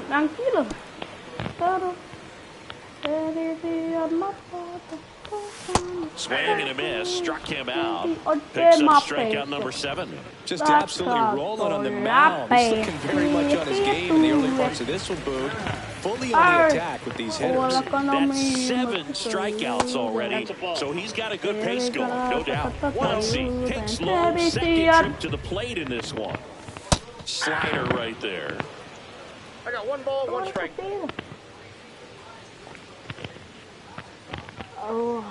Tranquilo. Swing and a miss, struck him out. Picks up strikeout number 7. Just absolutely rolling on the mound. He's looking very much on his game in the early parts of this one, Boog. Fully on the attack with these hitters. That's 7 strikeouts already, so he's got a good pace going, no doubt. Muncy takes low, second trip to the plate in this one. Slider right there. I got 1 ball, 1 strike. Oh.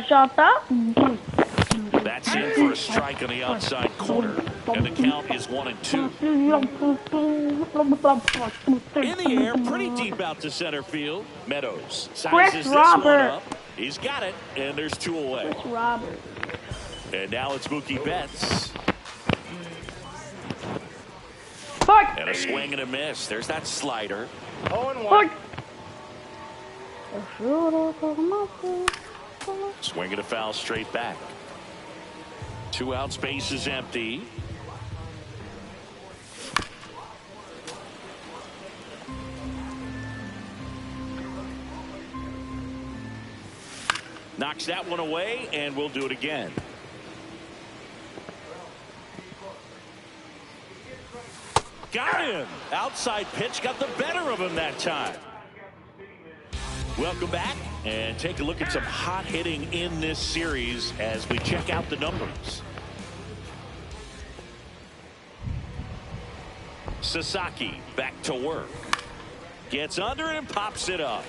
Shut up. That's in for a strike on the outside corner, and the count is 1-2. In the air, pretty deep out to center field. Meadows sizes this one up. He's got it, and there's 2 away. And now it's Mookie Betts. And a swing and a miss. There's that slider. 0-1. Swing and a foul straight back. 2 out, space is empty. Knocks that one away, and we'll do it again. Got him. Outside pitch got the better of him that time. Welcome back, and take a look at some hot hitting in this series as we check out the numbers. Sasaki back to work. Gets under it and pops it up.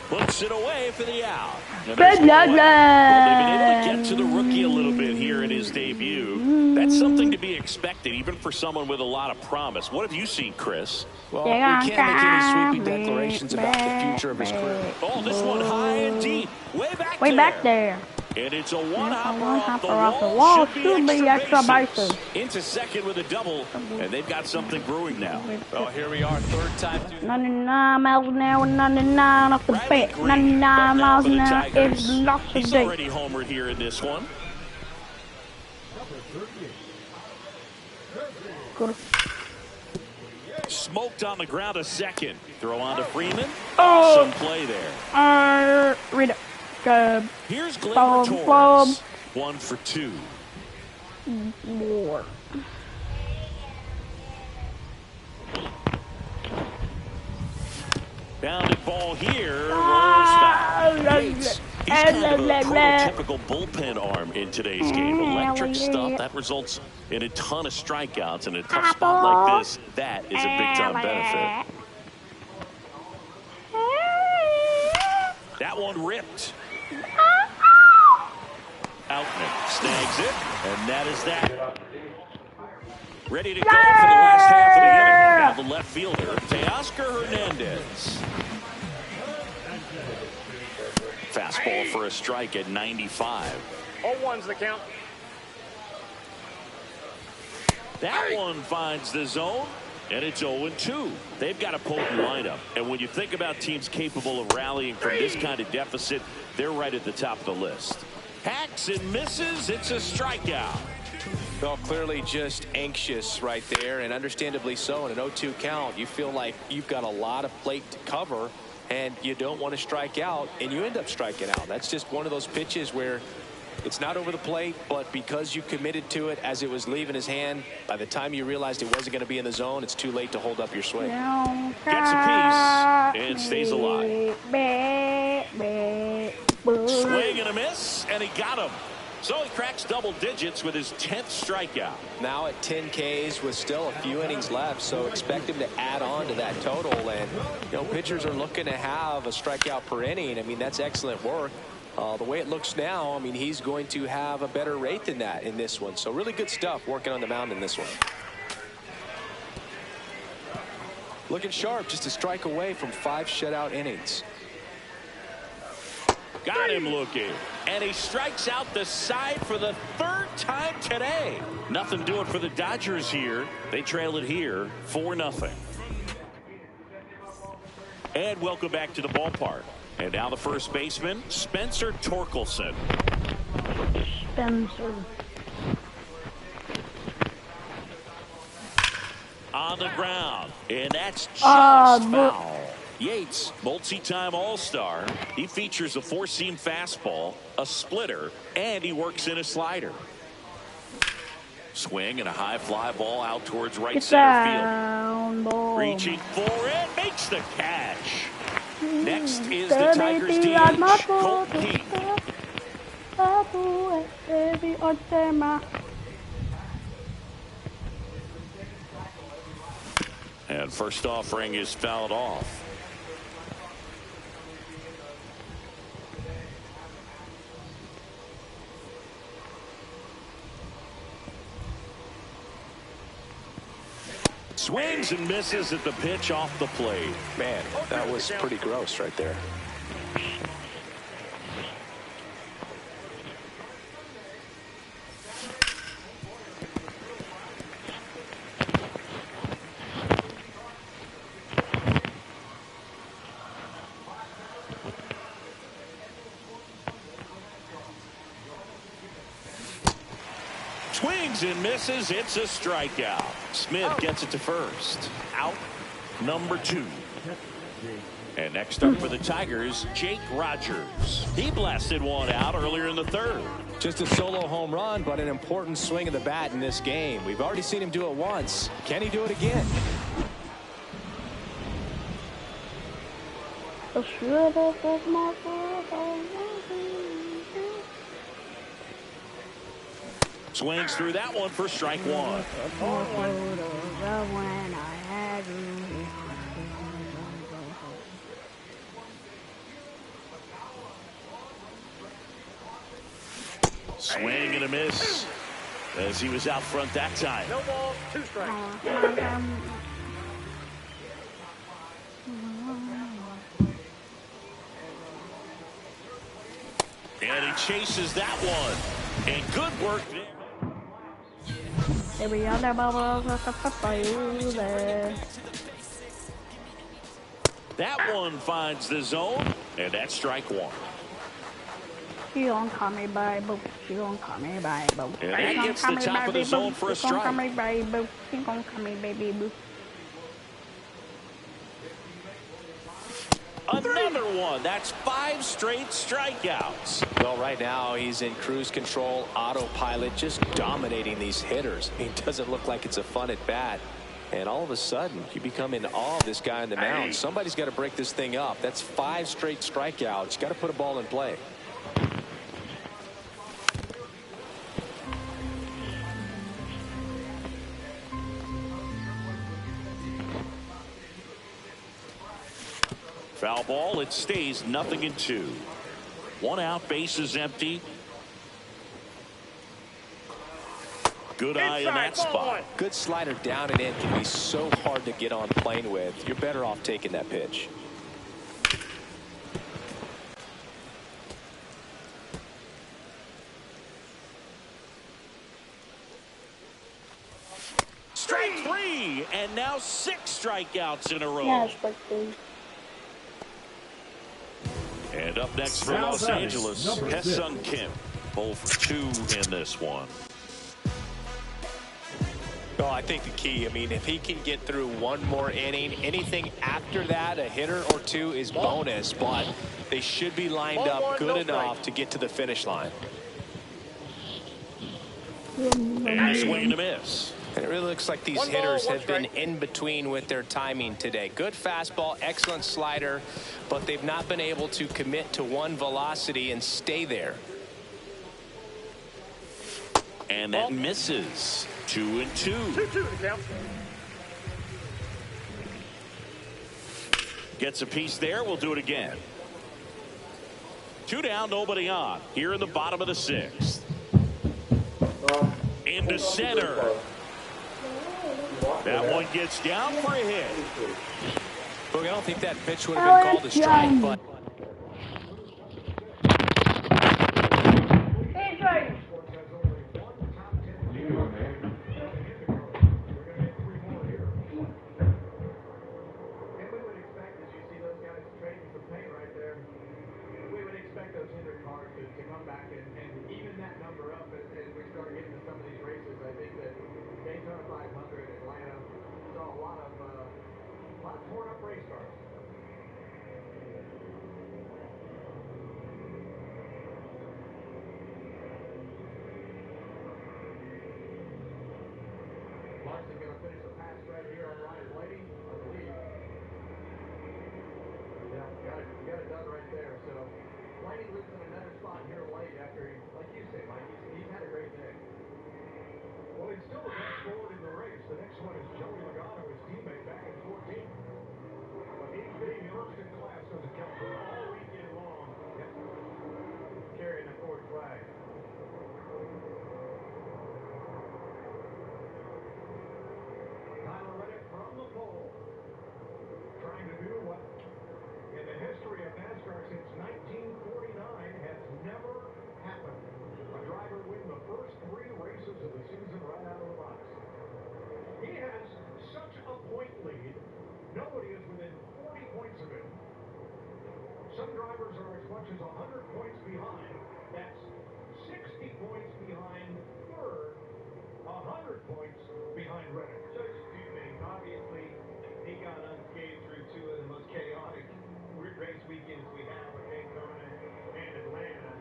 Puts it away for the out. Well, they've been able to get to the rookie a little bit here in his debut. That's something to be expected, even for someone with a lot of promise. What have you seen, Chris? Well, we can't make any sweeping declarations about the future of his career. Oh, this one high and deep. Way back there. And it's a one-hopper off the wall. Should be extra bases. Into second with a double, and they've got something brewing now. Well, here we are, third time. 99 miles an hour, 99 off the bat. 99 miles an hour. It's lost of He's already homered here in this one. Smoked on the ground a second. Throw on to Freeman. Awesome play there. Read it. Here's Gleyber Torres. 1 for 2. More. Bounded ball here. Rolls foul. He's kind of a prototypical bullpen arm in today's game. Electric stuff that results in a ton of strikeouts. In a tough spot like this, that is a big-time benefit. That one ripped. Outman snags it, and that is that. Ready to go for the last half of the inning. Now the left fielder, Teoscar Hernandez. Fastball for a strike at 95. 0-1's the count. That one finds the zone, and it's 0-2. They've got a potent lineup, and when you think about teams capable of rallying from this kind of deficit, they're right at the top of the list. Hacks and misses. It's a strikeout. Well, clearly just anxious right there, and understandably so. In an 0-2 count, you feel like you've got a lot of plate to cover, and you don't want to strike out, and you end up striking out. That's just one of those pitches where it's not over the plate, but because you committed to it as it was leaving his hand, by the time you realized it wasn't going to be in the zone, it's too late to hold up your swing. Gets a piece and stays alive. Swing and a miss, and he got him. So he cracks double digits with his 10th strikeout. Now at 10 Ks with still a few innings left, so expect him to add on to that total. And, you know, pitchers are looking to have a strikeout per inning. I mean, that's excellent work. The way it looks now, I mean, he's going to have a better rate than that in this one. So really good stuff working on the mound in this one. Looking sharp, just a strike away from 5 shutout innings. Got him looking, and he strikes out the side for the 3rd time today. Nothing doing for the Dodgers here. They trail it here 4-0. And welcome back to the ballpark. And now the first baseman, Spencer Torkelson. Spencer. on the ground, and that's just Oh, foul. Yates, multi-time All-Star. He features a four-seam fastball, a splitter, and he works in a slider. Swing and a high fly ball out towards right Get center down, field. boy. Reaching for it, makes the catch. Next is the Baby, Tigers be like my DH, Colt King. Baby, or tema. And first offering is fouled off. Swings and misses at the pitch off the plate. Man, that was pretty gross right there. Swings and misses. It's a strikeout. Smith gets it to first. Out number 2. And next up for the Tigers, Jake Rogers. He blasted one out earlier in the third. Just a solo home run, but an important swing of the bat in this game. We've already seen him do it once. Can he do it again? Swings through that one for strike 1. Swing and a miss as he was out front that time. No balls, 2 strikes. And he chases that one. And good work there. Every other bubble there. That one finds the zone, and that's strike 1. She gon' call me baby. She gon' call me baby. And that gets the top of the zone for a strike. She gon' call me baby. She gon' call me baby boo. Another one. That's 5 straight strikeouts. Well, right now he's in cruise control, autopilot, just dominating these hitters. I mean, it doesn't look like it's a fun at bat. And all of a sudden, you become in awe of this guy on the mound. Somebody's got to break this thing up. That's 5 straight strikeouts. Got to put a ball in play. Foul ball. It stays 0-2. 1 out. Base is empty. Good eye in that spot. Good slider down and in can be so hard to get on plane with. You're better off taking that pitch. Strike 3. And now 6 strikeouts in a row. Yeah, strike 3. And up next for Los Angeles, Hesung Kim. 0 for 2 in this one. Well, I think the key, I mean, if he can get through one more inning, anything after that, a hitter or 2 is bonus, but they should be lined up good enough to get to the finish line. And a swing and a miss. And it really looks like these hitters have been in between with their timing today. Good fastball, excellent slider, but they've not been able to commit to one velocity and stay there. And that misses. 2 and 2. 2-2 to count. Gets a piece there. We'll do it again. 2 down, nobody on. Here in the bottom of the 6th. Into center. That one gets down for a hit. Look, I don't think that pitch would have been called a strike, but lot of torn up race cars. Larson going to finish the pass right here on Ryan Blaney, I believe. Yeah, got it done right there. So Blaney losing another spot here late after he, like you say, Mike, he's had a great day. Well, he's still the best forward in the race. The next one is Joey Logano, his teammate back in 14. But he's being first in class doesn't count for all weekend long. Yep. Carrying the Ford flag. Tyler Reddick from the pole, trying to do what in the history of NASCAR since 1949 has never happened. A driver win the first 3 races of the season right out of the box. He has such a point lead. Nobody is within 40 points of him. Some drivers are as much as 100 points behind. That's 60 points behind third. 100 points behind Reddick. Judge, two things. Obviously, he got unscathed through 2 of the most chaotic race weekends we have with Daytona and Atlanta,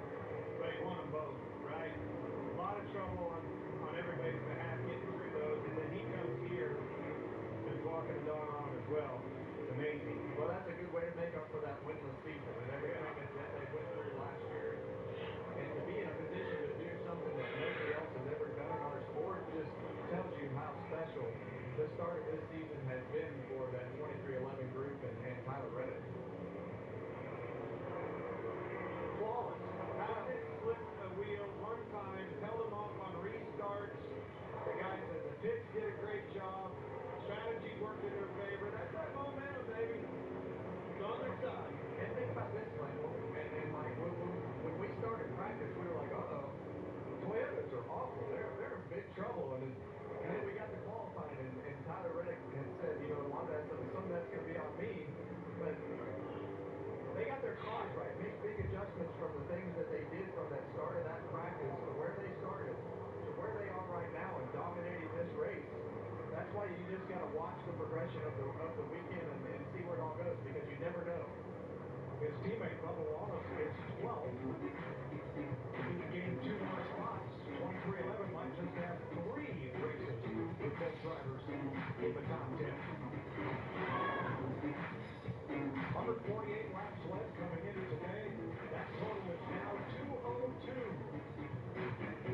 but he won them both, right? A lot of trouble on everybody's behalf getting through those, and then he comes here and is walking the dog on as well. It's amazing. Well, that's a good way to make up for that winless season and everything that they went through last year. And to be in a position to do something that nobody else has ever done in our sport just tells you how special the start of this season has been for that 2311 group and Tyler Reddick. Flawless. Hasn't slipped a wheel one time, held him off on restarts. The guys at the pits did a great job. Strategy worked in their favor. That's that momentum, baby. It's on their side. And think about this, Michael, and Mike, when we started practice, we were like, uh-oh, Toyotas are awful. They're in big trouble. And then we got to qualifying, and Tyler Reddick had said, you know, a lot of that stuff is something that's going to be on me. But they got their cars right, made big adjustments from the things that they did from that start of that practice to where they started to where they are right now and dominating this race. That's why you just got to watch the progression of the weekend and see where it all goes, because you never know. His teammate, Bubba Wallace, is 12th. He gained 2 more spots. 2311 might just have 3 races with both drivers in the top 10. 148 laps left coming into today. That total is now 202.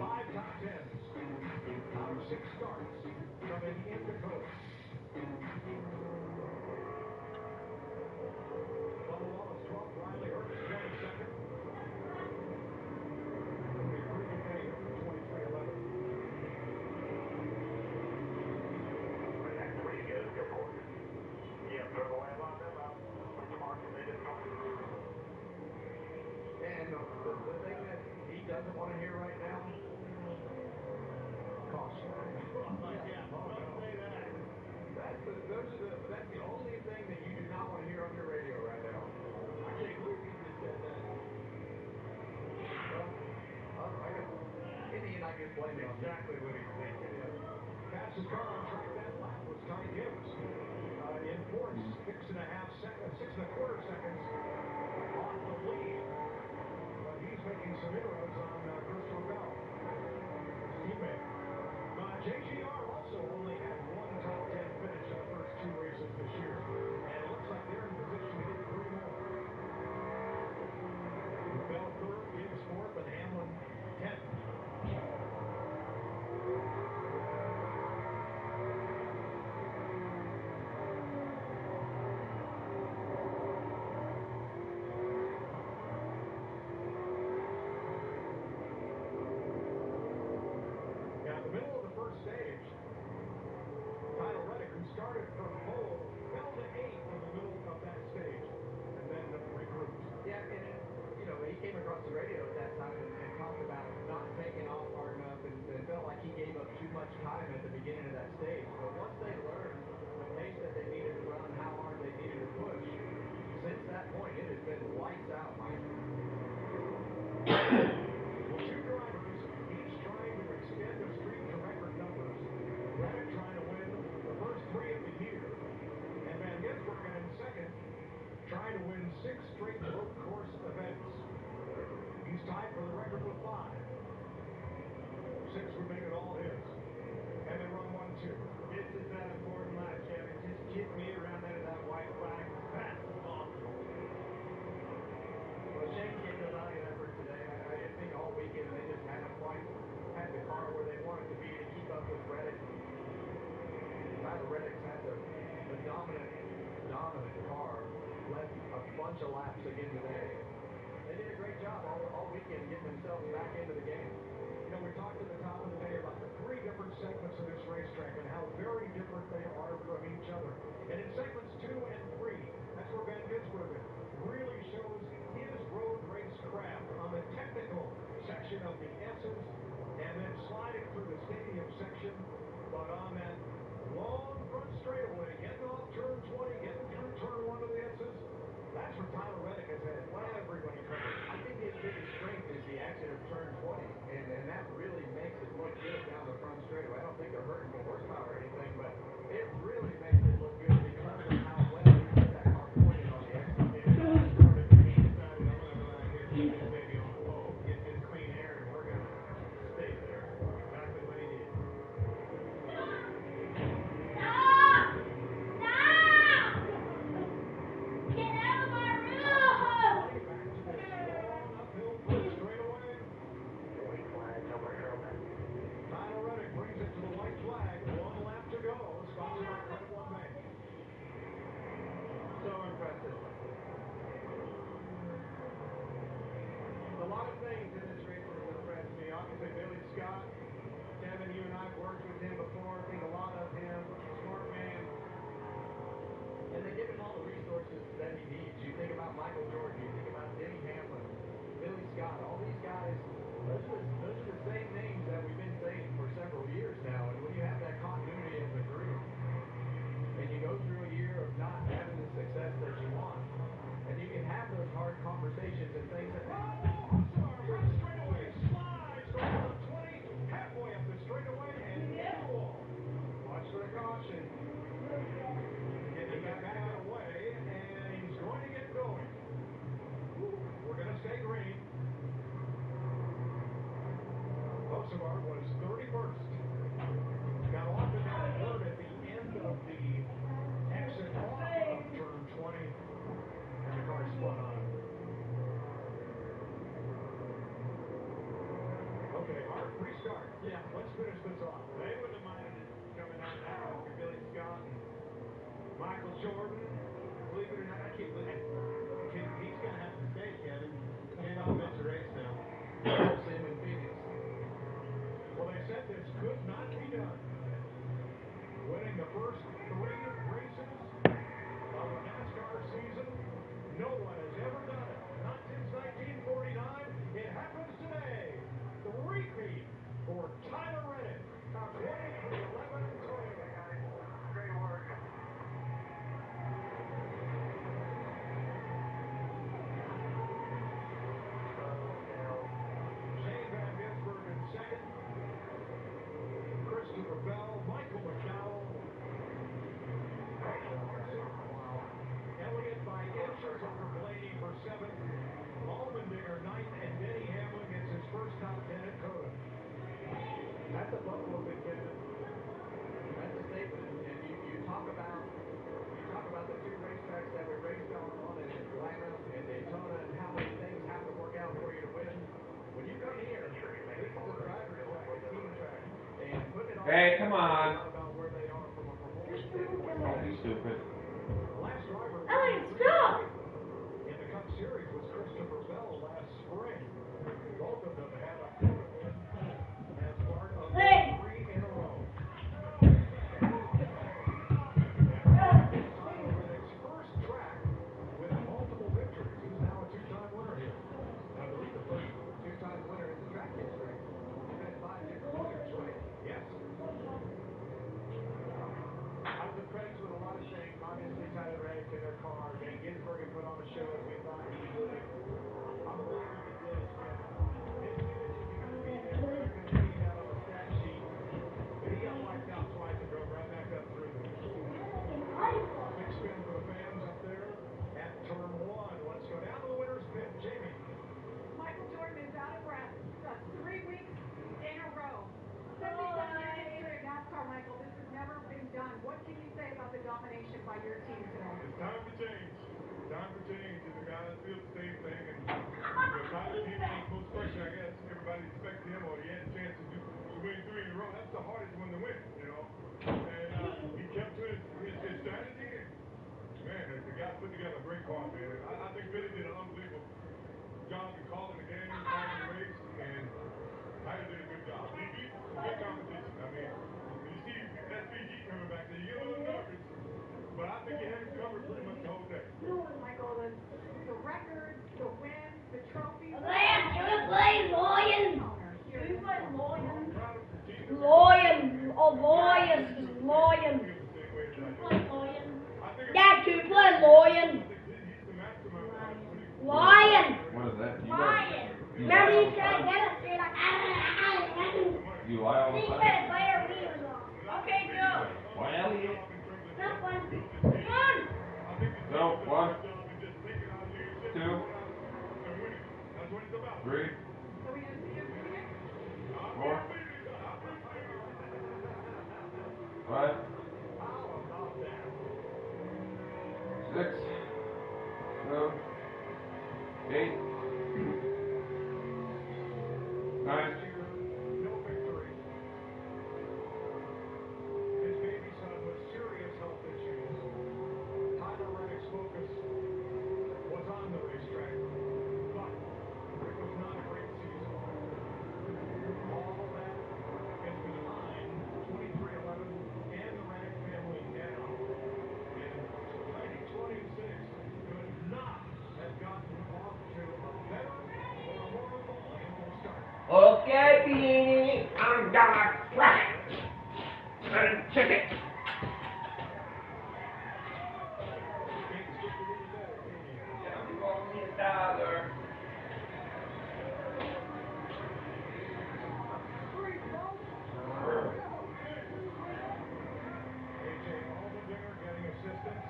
5 top 10s out of 6 starts coming into Coast. Bubba Wallace 12th, Riley Herbst 22nd. It'll be a pretty good day here for 2311. That's pretty good. Good for you. Yeah, throw away a lot of them out. When you mark them, they didn't mark them. And the thing that he doesn't want to hear right now, Caution. Yeah, don't say that. that's the only thing that you do not want to hear on your radio right now. I can't believe he just said that. Well, in the end, I can blame it on Exactly what he's thinking. Fastest car on track that lap was Ty Gibbs. In fourth, 6.25 seconds off the lead. But he's making some inroads on Crystal Bell, his teammate. JGR also only had 1 top 10 finish in the first 2 races this year. And it looks like they're in position to get 3 more. Bell third, Gibbs fourth, and Hamlin 10th. Now, in the middle of the first stage, Tyler Reddick, who started from pole, fell to 8th in the middle of that stage, and then regrouped. Yeah, and you know, he came across the radio at that time and talked about not taking off hard enough and felt like he gave up too much time at the beginning of that stage. But once they learned the pace that they needed to run, how hard they needed to push, since that point, it has been lights out, Mike. Well, 2 drivers, each trying to extend the streak to record numbers. Reddick trying to win the first 3 of the year. bunch of laps again today. They did a great job all weekend getting themselves back into the game. You know, we talked at the top of the day about the three different segments of this racetrack and how very different they are from each other. And in segments 2 and 3, that's where Van Gisbergen really shows his road race craft on the technical section of the S's and then sliding through the stadium section, but on that long front straightaway, getting off turn 20, getting through turn 1 of the S's, that's where Tyler Reddick has had everybody covered. I think his biggest strength is the exit of turn 20, and that really makes it look good down the front straightaway. I don't think they're hurting for horsepower or anything, but it really makes it look good because of how well he put that car pointed on the exit. He decided, I'm going to go out here and put this baby on the pole, get this clean air, and we're going to stay there. Exactly what he did. Tyler Reddick brings it to the white flag. 1 lap to go. Sponsored by Credit One Bank. So impressive. A lot of things in this race that have impressed me. Obviously, Billy Scott. Kevin, you and I have worked with him before. Think a lot of him. Smart man. And they give him all the resources that he needs. You think about Michael Jordan. You think about Denny Hamlin. Billy Scott. All these guys, those are the same names that we've been saying for several years now. And when you have that continuity as a group, and you go through a year of not having the success that you want, and you can have those hard conversations and things that Front straightaway slides going up 20, halfway up the straightaway, and hit the wall. Watch for the caution. He got back out of the way, and he's going to get going. We're going to stay green. Osevard was 31st. Got off in that third at the end of the exit off of turn 20, and the car spun on him. Okay, Art, restart. Yeah, let's finish this off. They wouldn't have minded it coming out now after Billy Scott and Michael Jordan. Believe it or not, I can't believe it. He's going to have to stay, Kevin. Can't all miss a race now. see him in Phoenix. Well, they said this could not be done. Winning the first 3 races of a NASCAR season, no one has ever done it. Not since 1949. It happens today. The repeat for Tyler Reddick. 23-11-20. Great work. Shane Van Gisbergen in second. Christopher Bell, Michael McDowell, Daniel Larson, Elliott by inches over Blaney for 7th. Allmendinger 9th, and Denny Hamlin gets his first top 10 at COTA. That's a Buffalo big Kevin. That's a statement. And you talk about the 2 racetracks that we raced on in Atlanta and Daytona and how many things have to work out for you to win. When you come here, this is a driver's track, a team track, and putting it all come on. about where they are from a performance standpoint. Don't be stupid. Last driver stop! in the Cup Series was Christopher Bell last spring. Both of them had a COTA win as part of 3 in a row. Tyler Reddick's first track with multiple victories. He's now a 2-time winner here. I believe the first 2-time winner in the track history. We've had 5 different winners, right? Yes. I was impressed with a lot of things. Obviously, Tyler Reddick in their car. Van Gisbergen put on a show as we thought he would. I'm a believer in this, Kevin. His finish isn't going to be there. We're not going to see that on the stat sheet. But he got wiped out twice and drove right back up through there. 6 spin for the fans up there at turn 1. Let's go down to the winner's pit. Jamie. Michael Jordan is out of breath. 3 weeks in a row. 77-year history of NASCAR, Michael. This has never been done. What can you say about the domination by your team today? It's time for change. Time for change. And the guys Lion. Play Lion. Dad, can you play Lion? Lion. What is that? Lion. Remember you said get us there like You lie all the you time? said play our wheels on. Okay, go. Why, Elliot? Not fun. Come on. No, 1, 2, 3, 4, 5, 6, 7, 8, 9. No victory. His baby son with serious health issues. Tyler Reddick's focus was on the racetrack, but it was not a great season. All of that is behind 2311 and the Reddick family now. And 2026 could not have gotten off to a better or a more reliable start. Okay, Beanie, I'm gonna crack it. And check it. AJ Allmendinger getting assistance.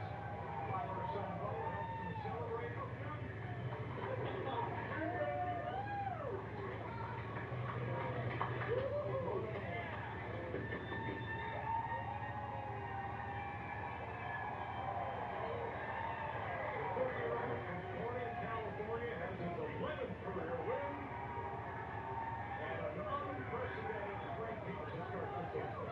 Tyler's son Bo helps him celebrate. The 30-year-old from Corning, California has his 11th career win and an unprecedented three-peat to start the season.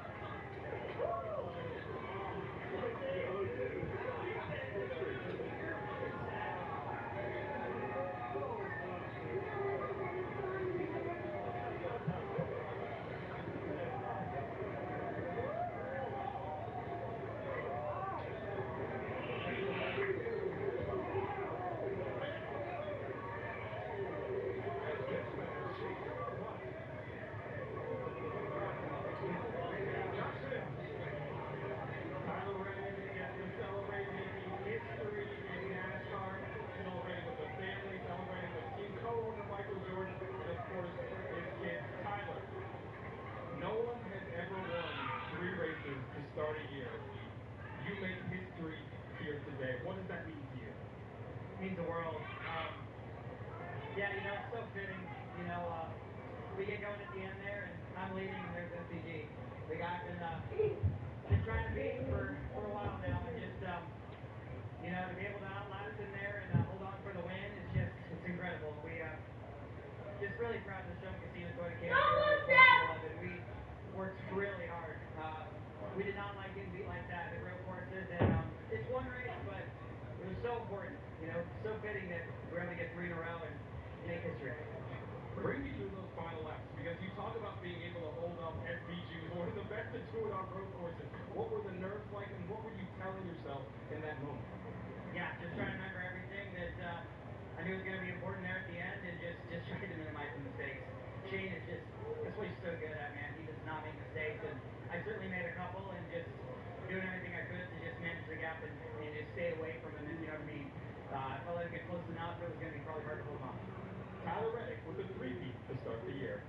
Tyler Reddick gets to celebrate making history in NASCAR, celebrating with the family, celebrating with team co-owner Michael Jordan, and of course, his kid Tyler. No one has ever won 3 races to start a year. You make history here today. What does that mean to you? Means the world. Yeah, it's so fitting. We get going at the end there, and I'm leading, and there's SCG. The guy been trying to beat for a while now, and just to be able to outlast in there and hold on for the win it's incredible. We just really proud to show Casino Toyota Canada 2011. We worked really hard. We did not like getting beat like that at road courses, and it's one race, but it was so important. So fitting that we're able to get 3 in a row and make history. Bring me through those final laps, because you talk about being able to hold up SVG, one of the best to do it on road courses. What were the nerves like, and what were you telling yourself in that moment? Yeah, just trying to remember everything that I knew was going to be important there at the end, and just trying to minimize the mistakes. Shane is that's what he's so good at, man. He does not make mistakes, and I certainly made a couple, and just doing everything I could to just manage the gap and just stay away from him. And if I let him get close enough, it was going to be probably hard to hold on. Tyler Reddick with a 3-peat to start the year.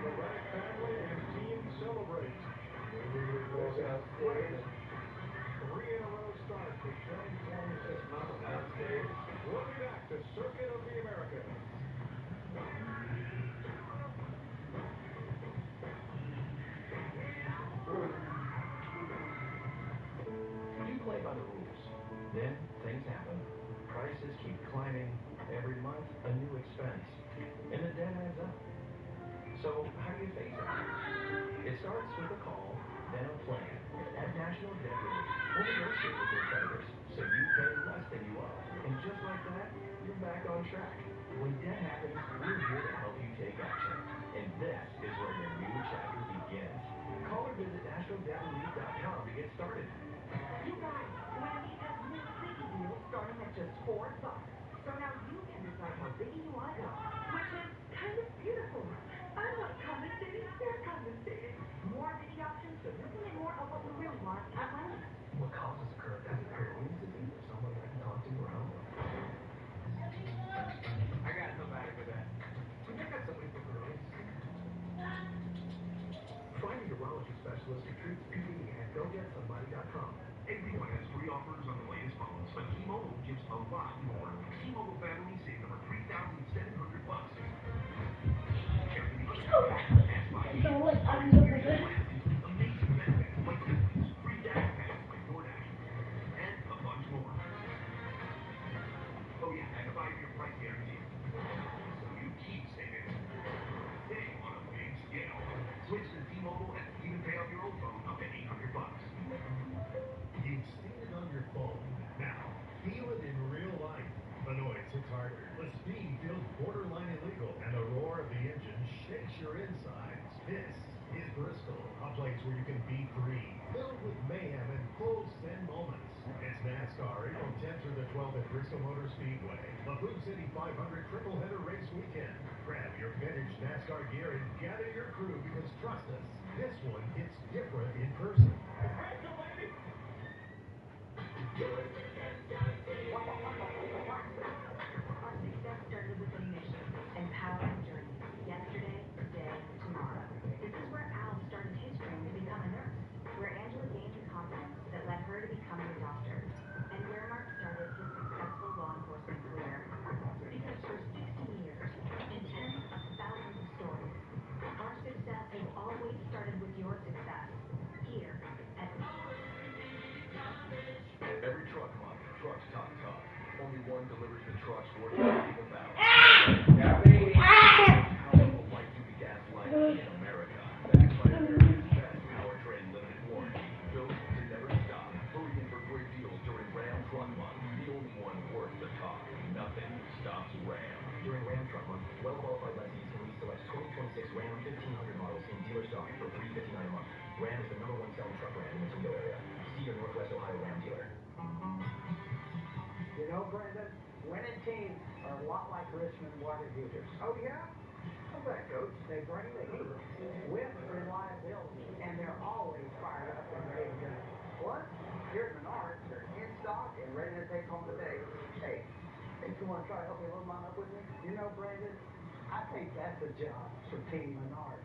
The Reddick family and team celebrate. This is 3-in-a-row start for 2026 Mountain Stage. We'll be back to Circuit of the Americas. You play by the rules. Then things happen. Prices keep climbing. Every month, a new expense. And the debt adds up. So, how do you face it? It starts with a call, then a plan. At National Debt Relief, we'll negotiate with your creditors so you pay less than you owe. And just like that, you're back on track. When debt happens, we're here to help you take action. And this is where your new chapter begins. Call or visit nationaldebtrelief.com to get started. You guys, Wendy has new Biggie deals starting at just $4. So now you can decide how biggie you want to go, which is kind of beautiful. list of treats PD at GoGetSomebody.com. Everyone has free offers on the latest phones, but T-Mobile gives a lot more. T-Mobile family save over $3,700. Every other package adds 5 Don't years. like Our I'm gonna year plans include amazing benefits like Netflix, free data packs like DoorDash, and a bunch more. Oh yeah, and a 5-year price guarantee. So you keep saving big on a big scale. Switch to T-Mobile and even pay off your old phone up to $800. You've seen it on your phone. Now, feel it in real life. The noise hits harder. The speed feels borderline illegal. And the roar of the engine shakes your insides. This is Bristol, a place where you can be free, filled with mayhem and full send moments. It's NASCAR, April 10th through the 12th at Bristol Motor Speedway. The Food City 500 triple header race weekend. Grab your vintage NASCAR gear and gather your crew because trust us, this one hits different in person. Our success started with a mission, empowering journeys, yesterday, today, tomorrow. This is where Al started his dream to become a nurse, where Angela gained the confidence that led her to becoming a doctor, and where Mark started his successful law enforcement career. Because for 60 years, and tens of thousands of stories, our success has always started with your success, here at Every truck month, trucks talk tough. Only one delivers the trucks worth talking about. Powerful light-duty gas line in America. Backed by America's best powertrain limited warranty. Built to never stop. Hurry in for great deals during Ram Truck Month. The only one worth the talk. Nothing stops Ram. During Ram Truck Month, well-qualified lessees can lease select 2026 Ram 1500 models in dealer stock for $359 a month. Ram is the #1 selling truck brand in the Toledo area. See your Northwest Ohio Ram dealer. You know, Brendan, winning teams are a lot like Richmond water heaters. Oh, yeah? How's that, Coach? They bring the heat with reliability, and they're always fired up and ready to go. Plus, here at Menards, they're in stock and ready to take home today. Hey, think you want to try helping load mine up with me? You know, Brendan, I think that's a job for Team Menards.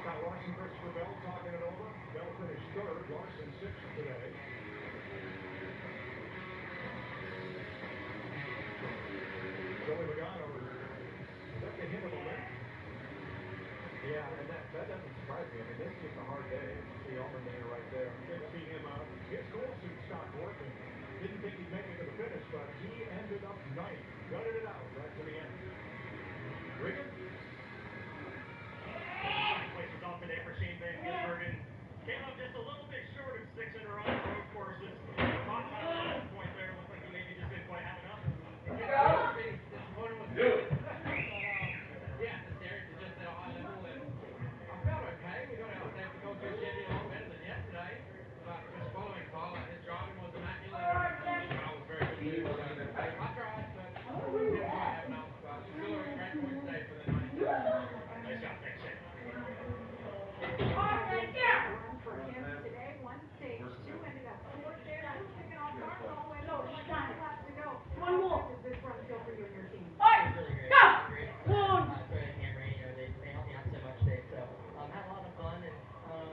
Kyle Larson, Christopher Bell talking it over. Bell finished third, Larson sixth today. Joey Logano, that the hint of a limp? Yeah, and that doesn't surprise me. I mean, this is just a hard day. See Allmendinger right there. Good to see him out. His cold suit stopped working. Didn't think he'd make it to the finish, but he ended up ninth. Gutted it out right to the end. Regan? Place is off today for Shane Van Gisbergen. Came up just a little bit short of 6 in a row on road courses. Talked about it at one point there. Looked like he maybe just didn't quite have enough. This morning was good. Yeah, the series is just at a high level, and I felt okay. We got our safety culture schedule a lot better than yesterday, but just following Tyler, his driving was immaculate. The car was very good too, so I tried, but didn't quite have enough. But still a great point today for the 92. Nice job. Thanks, Shane. Run for him today. One stage, 2 ended up 4th there. He was kicking off cars all the way up. 2 laps to go. One more. How does this run feel for you and your team? Alright, Really great. go! Great. One. Toyota Camry, you know, they helped me out so much today, so had a lot of fun, and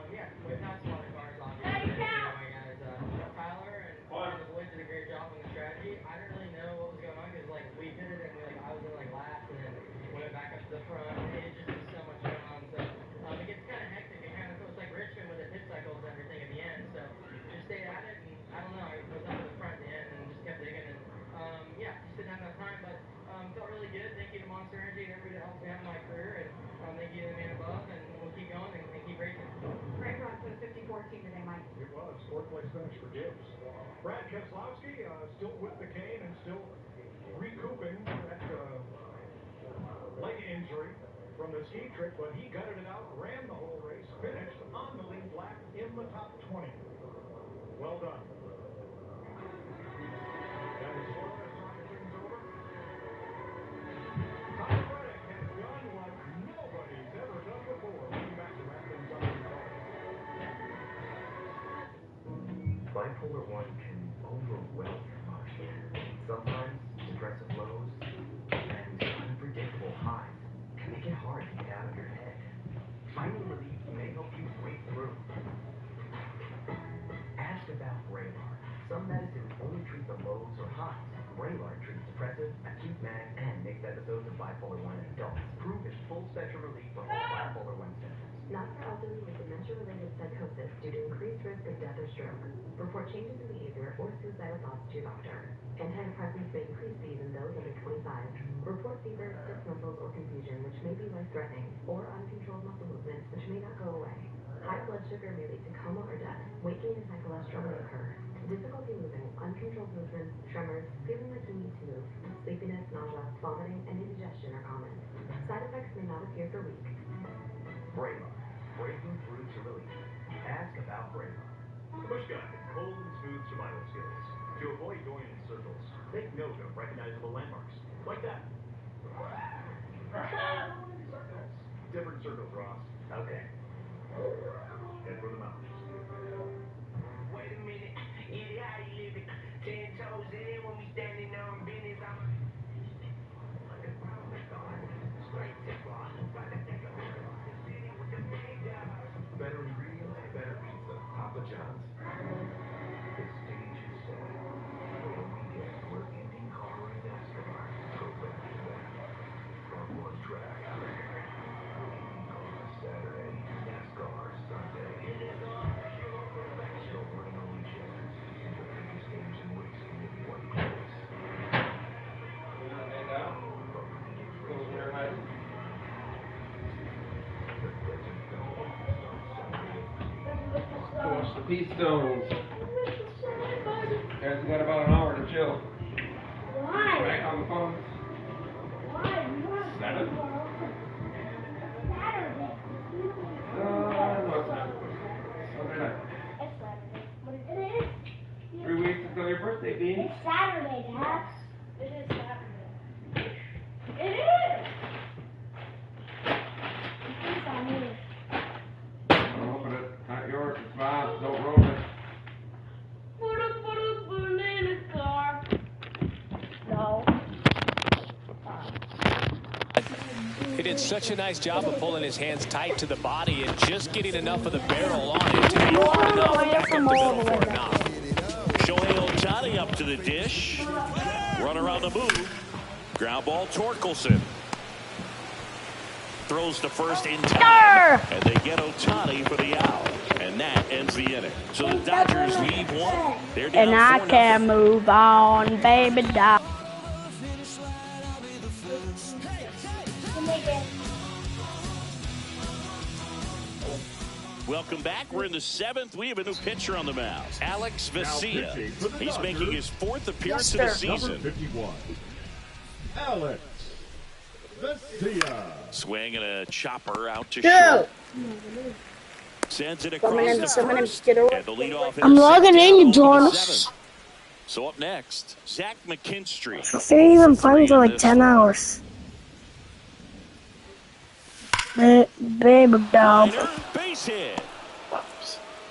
yeah, we passed a lot of cars, obviously. You know, my guys, Tyler and the boys did a great job on the strategy. I didn't really know what was going on because like we did it, and I was in like last, and then went back up to the front. It just was so much going on, so it gets kind of hectic. It kind of feels like Richmond with the pit cycles and everything at the end. So just stayed at it, and I don't know, I was up to the front at the end and just kept digging, and yeah, just didn't have enough time, but felt really good. Thank you to Monster Energy and everybody that helps me out in my career, and thank you to the man above, and we'll keep going and keep racing. Great run for the 54 team today, Mike. It was. 4th place finish for Gibbs. Brad Keselowski still with the cane and still recouping that leg injury from the ski trip, but he gutted it out, ran the whole race, finished on the lead lap in the top 20. Well done. And as Flores talking things over, Tyler Reddick has done what nobody's ever done before. Looking back to wrap things up in the car. Bipolar 1 can overwhelm your emotion. Sometimes depressive lows and unpredictable highs can make it hard to get out of your head. Finding relief may help you break through. Ask about Vraylar. Some medicines only treat the lows or highs. Vraylar treats depressive, acute manic, and mixed episodes of bipolar 1 in adults. Proven full-spectrum relief for all bipolar 1 symptoms. Not for elderly with dementia-related psychosis due to increased risk of death or stroke. Report changes in behavior or suicidal thoughts to your doctor. Antidepressants may increase these in those under 25. Report fever, stiff muscles, or confusion, which may be life-threatening, or uncontrolled muscle movements, which may not go away. High blood sugar may lead to coma or death. Weight gain and high cholesterol may occur. Difficulty moving, uncontrolled movements, tremors, feeling like you need to move, sleepiness, nausea, vomiting, and indigestion are common. Side effects may not appear for weeks. Vraylar. Breaking through to relief. Ask about Vraylar. Bush Guide, cold and smooth survival skills. To avoid going in circles, take note of recognizable landmarks. Like that. Circles. Different circles, Ross. Okay. Head for the mountains. Wait a minute. Yeah, how you living? 10 toes in when we standing on business. I'm straight tip off. Better ingredients, better pizza. Papa John's. The stage is set for a weekend where IndyCar and NASCAR go back to back on one track. IndyCar Saturday, NASCAR Sunday. Snowboarding only chance in the biggest games in racing in one place. The Desert Dome starts Saturday at 3. Watch the Peace Stones. Guys, we got about an hour to chill. Why? Back on the phone. Why? Saturday? Saturday. No, it's not. Sunday night. It's Saturday. What is it? 3 weeks until your birthday, Bean. It's Saturday, Dad. It is Saturday. It is! It's on me. Don't open it. Not yours. It's mine. Don't roll it. Put a banana car. No. He did such a nice job of pulling his hands tight to the body and just getting enough of the barrel on it to be hard enough back up the middle for a knock. Shohei Ohtani up to the dish. Run around the move. Ground ball, Torkelson. Throws to first in time. And they get Ohtani for the out. And that ends the inning. So the Dodgers lead one. They're down And I 4-0. can move on, baby doll. Welcome back. We're in the 7th. We have a new pitcher on the mound, Alex Vesia. He's making his 4th appearance of the season. Number 51, Alex Vesia. Swing and a chopper out to Go. short. Sends it across the first. Get away. And the leadoff I'm logging in, you join us. 7th. So up next, Zach McKinstry. They're even playing for like 10 hours. Baby dog. Base hit.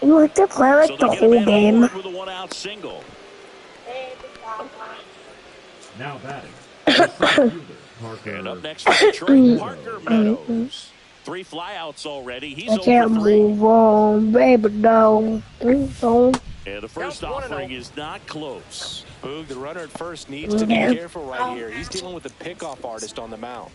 You like to play like the whole game. With a 1-out single. Now batting. And up next for Detroit, Parker Meadows. 3 flyouts already. He's I can't 0 for 3. move on, baby dog. And the first offering is not close. Boog, the runner at first needs to be careful right here. He's dealing with a pickoff artist on the mound.